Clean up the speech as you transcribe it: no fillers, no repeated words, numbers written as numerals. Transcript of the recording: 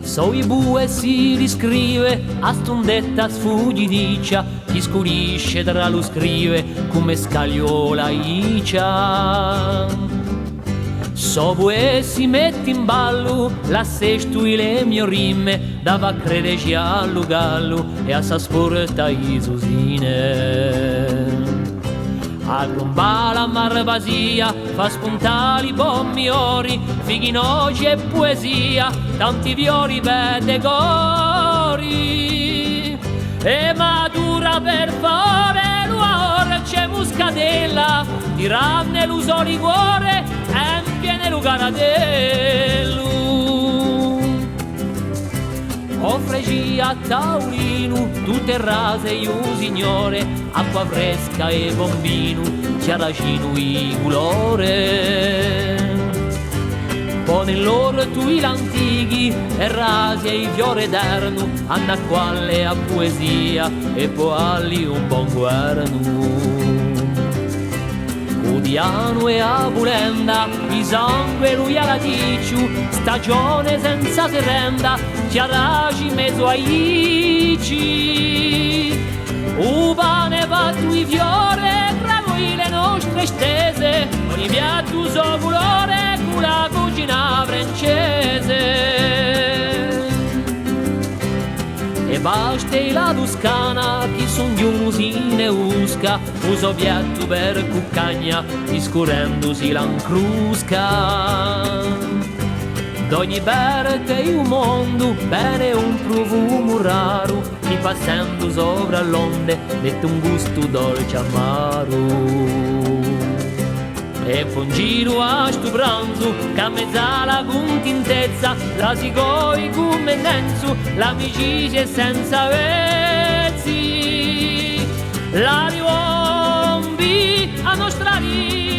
So i bue si riscrive a stondetta sfuggidiccia, chi scurisce tra lo scrive come scagliola icia. So bue si mette in ballo la sestu e le mie rime, dava crederci allo gallo e a s'asporta i susine. A grombala marvasia fa spuntare i bommi ori, fighi noci e poesia, tanti violi vede gori. E madura per fare l'uore c'è muscadella, tiranne l'uso ligore e viene lo garadello. Offregi a taurino tutte rase io signore, acqua fresca e bombino, ciaracino e colore. Pone loro tu i lantighi e rasi e i fiori d'erno, anna quale a poesia e poi un buon guerno. Udiano e abulenda, i sangue lui alla ticciu, stagione senza serenda, ci arraci in mezzo ai ici. Pane va tu i fiore, tra noi le nostre stese, ogni piatto so colore con la cucina francese. E basta la Toscana, chi son di un'usine usca, uso piatto per cuccagna, discorrendosi l'ancrusca. D'ogni verde un mondo, bene un profumo raro, chi passando sopra l'onde, mette un gusto dolce amaro. E buon giro a sto pranzo, che a mezza la contentezza, la si coi come denso, l'amicizia è senza vezzi. La riombi a nostra vita,